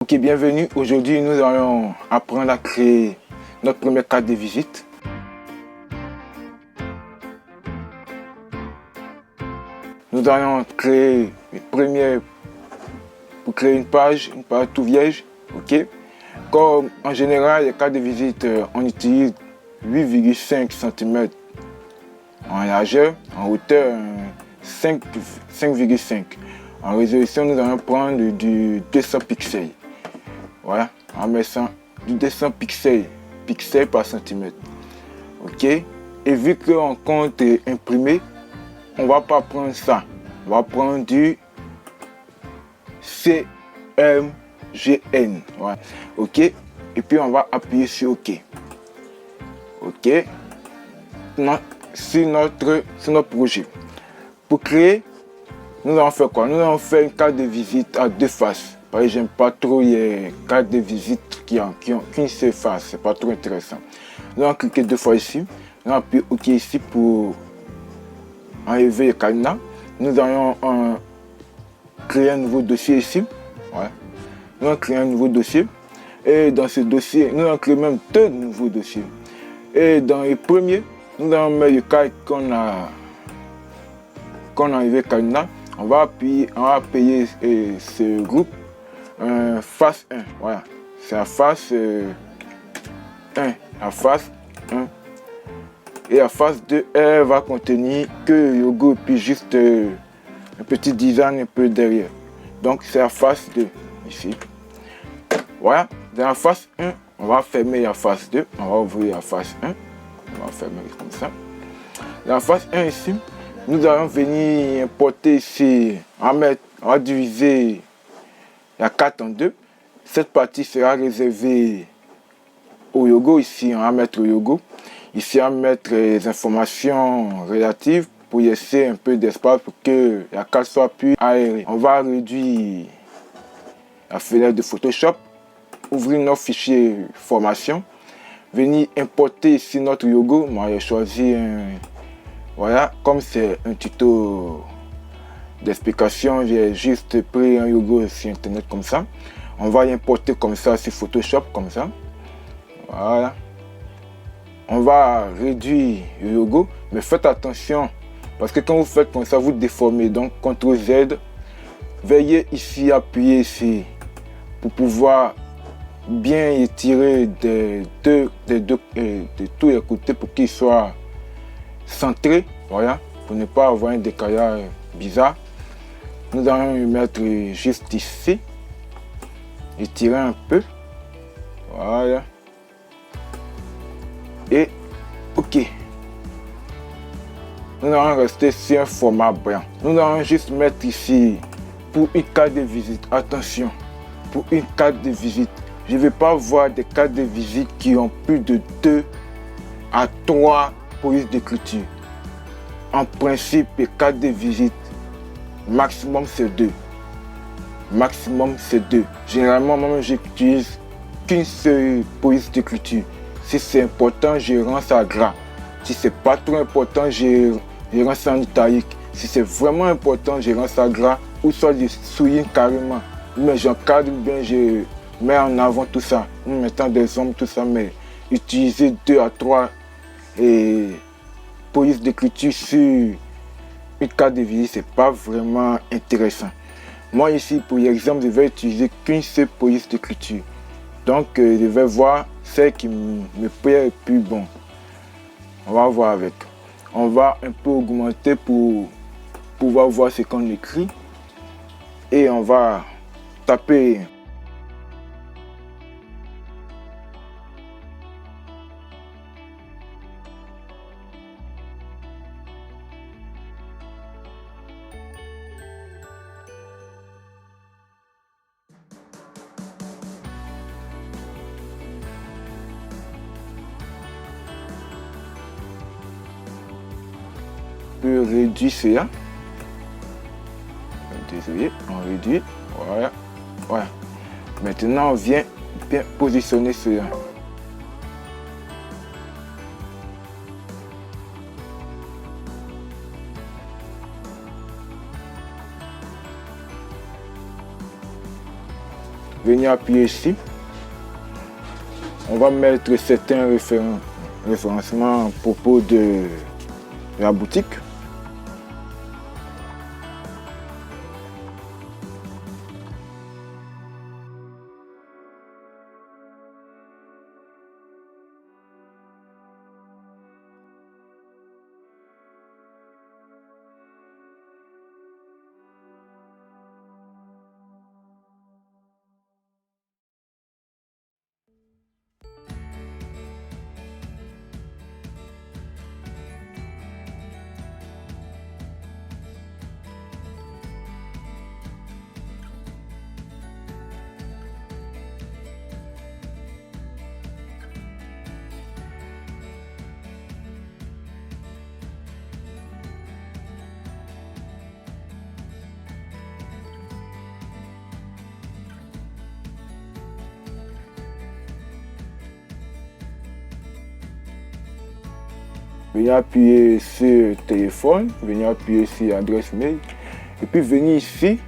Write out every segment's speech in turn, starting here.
Ok, bienvenue. Aujourd'hui, nous allons apprendre à créer notre première carte de visite. Nous allons créer pour créer une page tout vierge. Ok. Comme en général, les cartes de visite, on utilise 8,5 cm en largeur, en hauteur 5,5. En résolution, nous allons prendre du 200 pixels. Voilà, en mettant du 200 pixels par centimètre. Ok. Et vu qu'on compte imprimer, on va pas prendre ça. On va prendre du CMGN. Voilà. Ok. Et puis on va appuyer sur OK. Ok. Sur notre projet. Pour créer, nous allons faire quoi? Nous allons faire une carte de visite à deux faces. Parce que j'aime pas trop les cartes de visite qui ont qu'une seule face. C'est pas trop intéressant. Nous allons cliquer deux fois ici. Nous allons appuyer OK ici pour enlever le cadenas. Nous allons créer un nouveau dossier ici. Ouais. Nous allons créer un nouveau dossier. Et dans ce dossier, nous allons créer même deux nouveaux dossiers. Et dans le premier, nous allons mettre le cas qu'on a enlevé le cadenas. On va appuyer ce groupe face 1. Voilà. C'est la face 1. La face 1. Et la face 2, elle va contenir que le logo et puis juste un petit design un peu derrière. Donc c'est la face 2 ici. Voilà. Dans la face 1, on va fermer la face 2. On va ouvrir la face 1. On va fermer comme ça. Dans la face 1 ici, nous allons venir importer ici. On va diviser la carte en deux. Cette partie sera réservée au logo. Ici, on va mettre le logo. Ici, on va mettre les informations relatives pour laisser un peu d'espace pour que la carte soit plus aérée. On va réduire la fenêtre de Photoshop, ouvrir notre fichier formation, venir importer ici notre logo. Moi, j'ai choisi voilà, comme c'est un tuto d'explication, j'ai juste pris un logo sur internet comme ça. On va l'importer comme ça sur Photoshop, comme ça. Voilà. On va réduire le logo, mais faites attention parce que quand vous faites comme ça, vous déformez. Donc CTRL Z, veuillez ici appuyer ici pour pouvoir bien étirer de tous les côtés pour qu'il soit centré. Voilà, pour ne pas avoir un décalage bizarre. Nous allons le mettre juste ici, étirer un peu. Voilà. Et OK. Nous allons rester sur un format blanc. Nous allons juste mettre ici pour une carte de visite. Attention, pour une carte de visite. Je ne vais pas voir des cartes de visite qui ont plus de 2 à 3 polices d'écriture. En principe, les cartes de visite, maximum c'est 2. Maximum c'est 2. Généralement, moi j'utilise qu'une seule police d'écriture. Si c'est important, je rends ça gras. Si c'est pas trop important, je rends ça en italique. Si c'est vraiment important, je rends ça gras ou soit je souligne carrément. Mais j'encadre bien, je mets en avant tout ça, en mettant des ombres, tout ça. Mais utiliser 2 à 3 polices d'écriture sur une carte de visite, c'est pas vraiment intéressant. Moi ici, pour l'exemple, je vais utiliser qu'une seule police d'écriture. Donc, je vais voir celle qui me plaît le plus bon. On va voir avec. On va un peu augmenter pour pouvoir voir ce qu'on écrit. Et on va taper. Réduire cela. Désolé, on réduit. Voilà. Voilà. Maintenant, on vient bien positionner cela. venir appuyer ici. On va mettre certains référencements à propos de la boutique. Venir appuyer sur téléphone, venir appuyer sur adresse mail et puis venir ici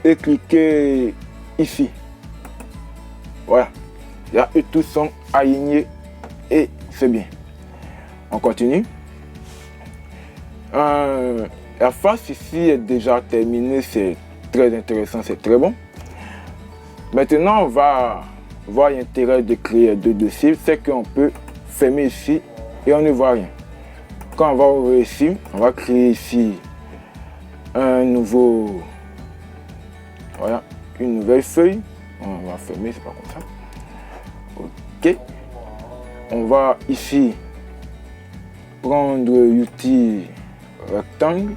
et cliquer ici. Voilà, là eux tous sont alignés et c'est bien. On continue. La face ici est déjà terminée, c'est très intéressant, c'est très bon. Maintenant on va voir l'intérêt de créer deux dossiers, c'est qu'on peut fermer ici et on ne voit rien. Quand on va ouvrir ici, on va créer ici un nouveau, voilà, une nouvelle feuille. On va fermer, c'est pas comme ça. Ok. On va ici prendre l'outil rectangle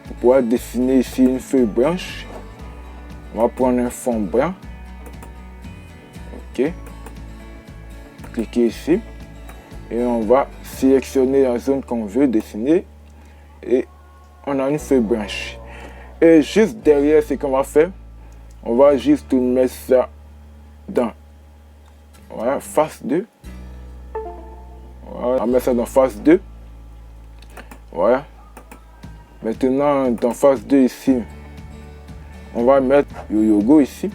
pour pouvoir dessiner ici une feuille blanche. On va prendre un fond blanc. Ok. Cliquez ici. Et on va sélectionner la zone qu'on veut dessiner et on a une feuille blanche. Et juste derrière ce qu'on va faire, on va juste mettre ça dans, voilà, face 2. Voilà, on va mettre ça dans face 2. Voilà. Maintenant dans face 2 ici, on va mettre le logo ici.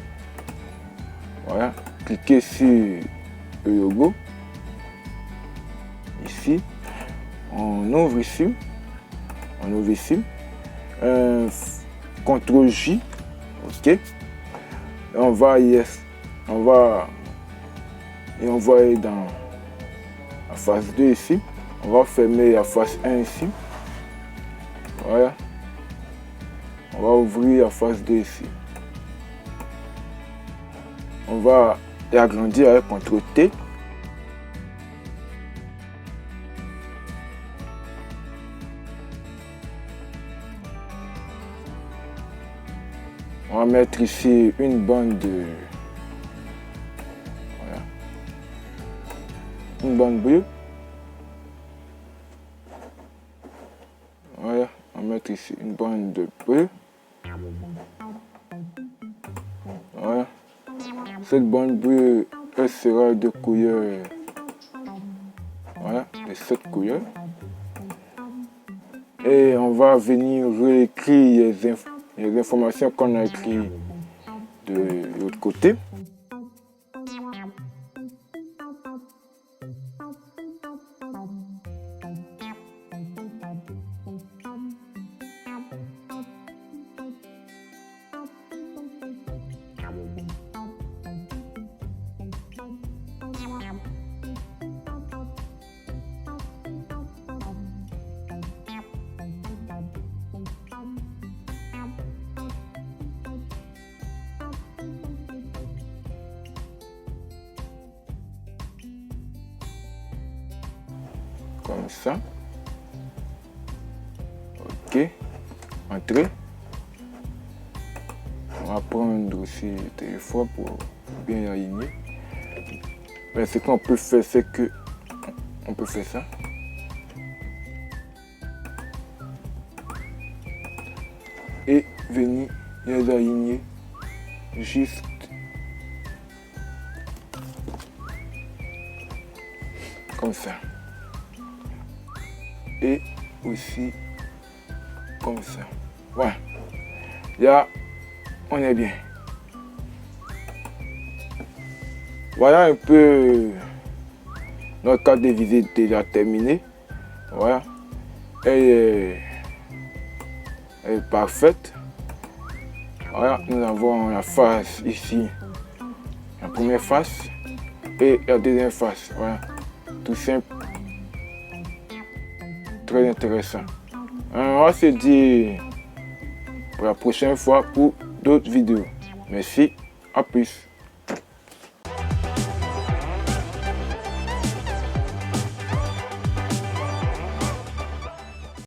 Voilà. Cliquez sur le logo. Ici, on ouvre ici, CTRL J, ok, et on va aller dans la face 2 ici, on va fermer la face 1 ici, voilà, on va ouvrir la face 2 ici, on va agrandir avec CTRL T. On va mettre ici une bande de, voilà, une bande bleue. Voilà, on va mettre ici une bande de bleue. Voilà, cette bande bleue, elle sera de couleur, voilà, de cette couleur. Et on va venir réécrire les informations qu'on a écrites de l'autre côté. Comme ça. Ok. Entrée. On va prendre aussi le téléphone pour bien aligner. Mais ce qu'on peut faire, c'est que on peut faire ça. Et venir les aligner juste comme ça. Et aussi comme ça. Voilà. Là, on est bien. Voilà un peu notre carte de visite déjà terminée. Voilà. Elle est parfaite. Voilà, nous avons la face ici. La première face et la deuxième face. Voilà. Tout simple. Très intéressant. On va se dire pour la prochaine fois pour d'autres vidéos. Merci. À plus.